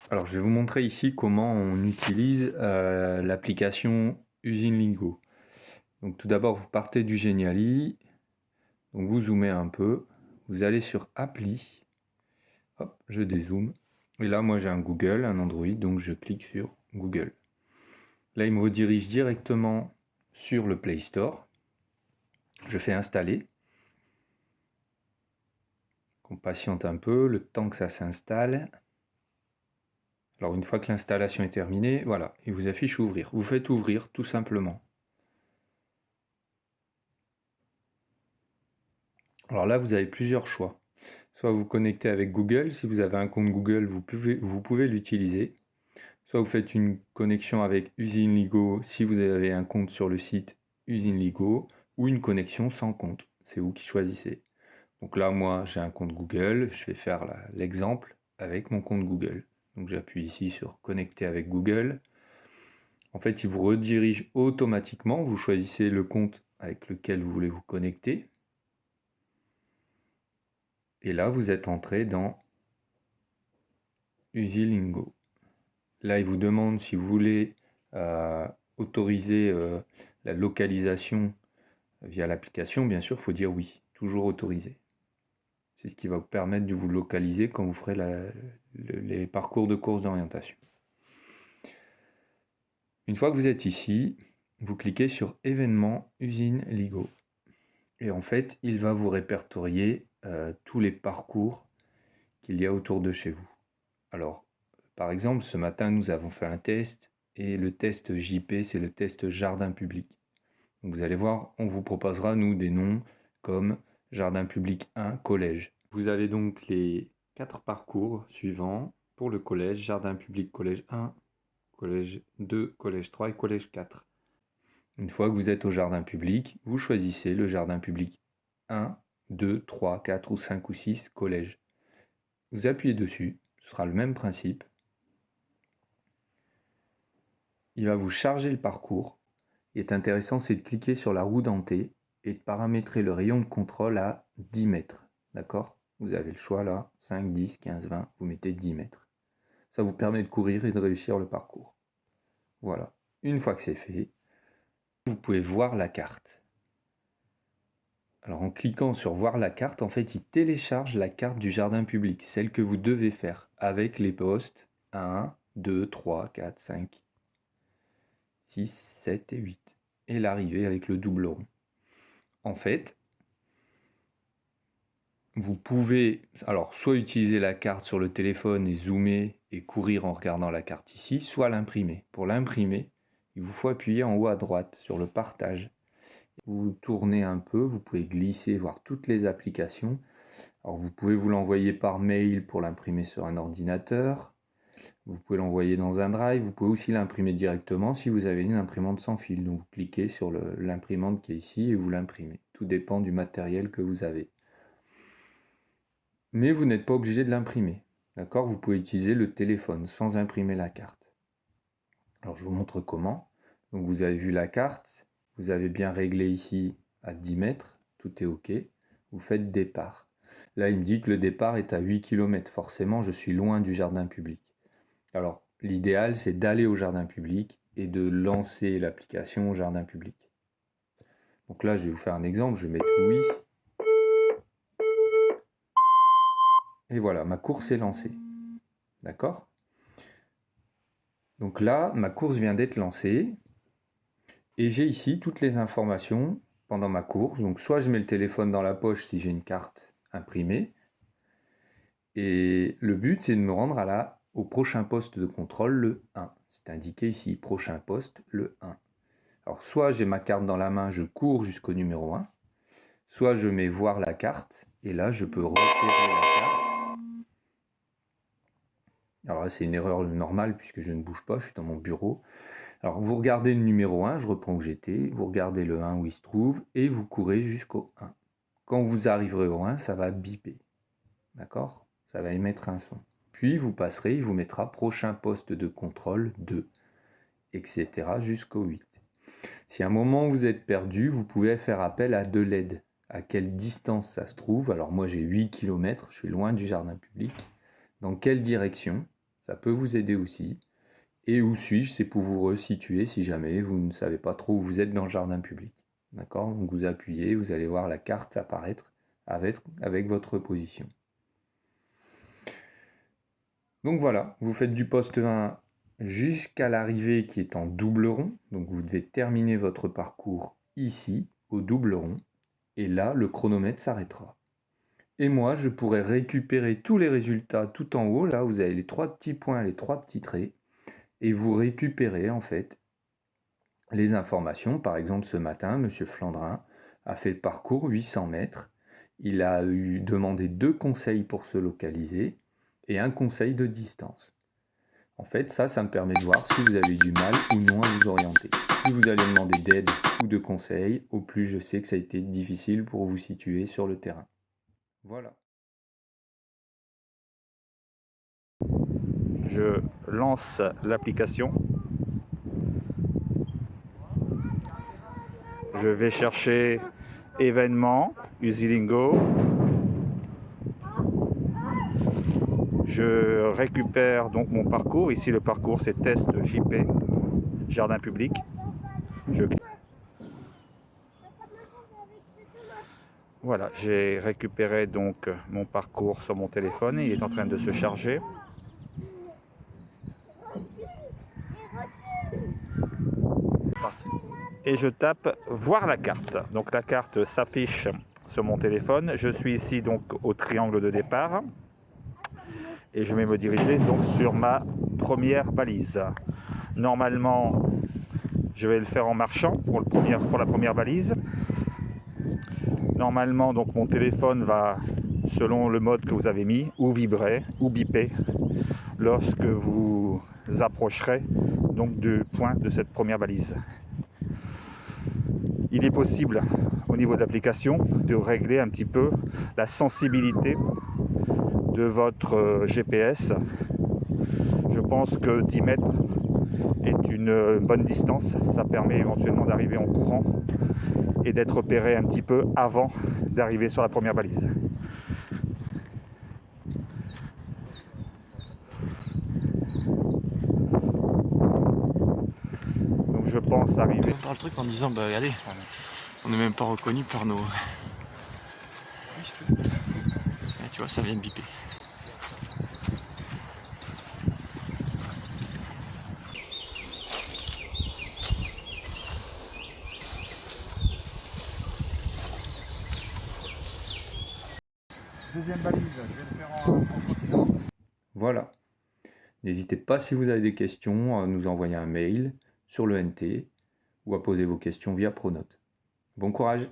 Alors, je vais vous montrer ici comment on utilise l'application Usinlingo. Donc, tout d'abord, vous partez du Geniali. Donc, vous zoomez un peu. Vous allez sur Appli. Hop, je dézoome. Et là, moi, j'ai un Google, un Android. Donc, je clique sur Google. Là, il me redirige directement sur le Play Store. Je fais installer. On patiente un peu, le temps que ça s'installe. Alors, une fois que l'installation est terminée, voilà, il vous affiche ouvrir. Vous faites ouvrir tout simplement. Alors là, vous avez plusieurs choix. Soit vous connectez avec Google, si vous avez un compte Google, vous pouvez l'utiliser. Soit vous faites une connexion avec Usinligo si vous avez un compte sur le site Usinligo, ou une connexion sans compte. C'est vous qui choisissez. Donc là, moi, j'ai un compte Google. Je vais faire l'exemple avec mon compte Google. Donc j'appuie ici sur connecter avec Google. En fait, il vous redirige automatiquement. Vous choisissez le compte avec lequel vous voulez vous connecter. Et là, vous êtes entré dans Usinlingo. Là, il vous demande si vous voulez autoriser la localisation via l'application. Bien sûr, il faut dire oui, toujours autorisé. C'est ce qui va vous permettre de vous localiser quand vous ferez les parcours de course d'orientation. Une fois que vous êtes ici, vous cliquez sur événements Usinlingo. Et en fait, il va vous répertorier tous les parcours qu'il y a autour de chez vous. Alors, par exemple, ce matin, nous avons fait un test et le test JP, c'est le test jardin public. Donc, vous allez voir, on vous proposera, nous, des noms comme jardin public 1, collège. Vous avez donc les 4 parcours suivants pour le collège, jardin public collège 1, collège 2, collège 3 et collège 4. Une fois que vous êtes au jardin public, vous choisissez le jardin public 1, 2, 3, 4 ou 5 ou 6 collèges. Vous appuyez dessus, ce sera le même principe. Il va vous charger le parcours. Ce qui est intéressant, c'est de cliquer sur la roue dentée et de paramétrer le rayon de contrôle à 10 mètres. D'accord ? Vous avez le choix là, 5, 10, 15, 20, vous mettez 10 mètres. Ça vous permet de courir et de réussir le parcours. Voilà. Une fois que c'est fait, vous pouvez voir la carte. Alors en cliquant sur voir la carte, en fait, il télécharge la carte du jardin public, celle que vous devez faire avec les postes 1, 2, 3, 4, 5, 6, 7 et 8. Et l'arrivée avec le double rond. En fait, vous pouvez alors soit utiliser la carte sur le téléphone et zoomer et courir en regardant la carte ici, soit l'imprimer. Pour l'imprimer, il vous faut appuyer en haut à droite sur le partage. Vous tournez un peu, vous pouvez glisser, voir toutes les applications. Alors vous pouvez vous l'envoyer par mail pour l'imprimer sur un ordinateur. Vous pouvez l'envoyer dans un drive. Vous pouvez aussi l'imprimer directement si vous avez une imprimante sans fil. Donc vous cliquez sur l'imprimante qui est ici et vous l'imprimez. Tout dépend du matériel que vous avez. Mais vous n'êtes pas obligé de l'imprimer. D'accord ? Vous pouvez utiliser le téléphone sans imprimer la carte. Alors je vous montre comment. Donc vous avez vu la carte. Vous avez bien réglé ici à 10 mètres. Tout est OK. Vous faites départ. Là, il me dit que le départ est à 8 km. Forcément, je suis loin du jardin public. Alors, l'idéal, c'est d'aller au jardin public et de lancer l'application au jardin public. Donc là, je vais vous faire un exemple. Je vais mettre oui. Et voilà, ma course est lancée. D'accord ? Donc là, ma course vient d'être lancée. Et j'ai ici toutes les informations pendant ma course. Donc soit je mets le téléphone dans la poche si j'ai une carte imprimée. Et le but, c'est de me rendre au prochain poste de contrôle, le 1. C'est indiqué ici, prochain poste, le 1. Alors soit j'ai ma carte dans la main, je cours jusqu'au numéro 1. Soit je mets voir la carte. Et là, je peux repérer la carte. Alors là, c'est une erreur normale puisque je ne bouge pas, je suis dans mon bureau. Alors vous regardez le numéro 1, je reprends où j'étais, vous regardez le 1 où il se trouve et vous courez jusqu'au 1. Quand vous arriverez au 1, ça va biper. D'accord ? Ça va émettre un son. Puis vous passerez, il vous mettra prochain poste de contrôle 2, etc. jusqu'au 8. Si à un moment vous êtes perdu, vous pouvez faire appel à de l'aide. À quelle distance ça se trouve ? Alors moi j'ai 8 km, je suis loin du jardin public. Dans quelle direction ? Ça peut vous aider aussi. Et où suis-je, c'est pour vous resituer si jamais vous ne savez pas trop où vous êtes dans le jardin public. D'accord? Donc vous appuyez, vous allez voir la carte apparaître avec votre position. Donc voilà, vous faites du poste 1 jusqu'à l'arrivée qui est en double rond. Donc vous devez terminer votre parcours ici, au double rond. Et là, le chronomètre s'arrêtera. Et moi, je pourrai récupérer tous les résultats tout en haut. Là, vous avez les 3 petits points, les 3 petits traits. Et vous récupérez en fait les informations. Par exemple, ce matin, M. Flandrin a fait le parcours 800 mètres. Il a demandé 2 conseils pour se localiser et un conseil de distance. En fait, ça me permet de voir si vous avez du mal ou non à vous orienter. Plus vous allez demander d'aide ou de conseils, au plus je sais que ça a été difficile pour vous situer sur le terrain. Voilà. Je lance l'application. Je vais chercher événements, Usilingo. Je récupère donc mon parcours. Ici, le parcours, c'est test JP, jardin public. Voilà, j'ai récupéré donc mon parcours sur mon téléphone. Il est en train de se charger. Et je tape voir la carte. Donc la carte s'affiche sur mon téléphone. Je suis ici donc au triangle de départ. Et je vais me diriger donc sur ma première balise. Normalement, je vais le faire en marchant pour la première balise. Normalement, donc mon téléphone va, selon le mode que vous avez mis, ou vibrer ou biper lorsque vous approcherez donc du point de cette première balise. Il est possible au niveau de l'application de régler un petit peu la sensibilité de votre GPS. Je pense que 10 mètres est une bonne distance. Ça permet éventuellement d'arriver en courant et d'être repéré un petit peu avant d'arriver sur la première balise. Donc je pense arriver. On parle le truc en disant bah regardez, on n'est même pas reconnu par nos. Ah, tu vois, ça vient de biper. Deuxième balise, je vais le faire en continent. Voilà. N'hésitez pas si vous avez des questions à nous envoyer un mail sur le NT ou à poser vos questions via Pronote. Bon courage!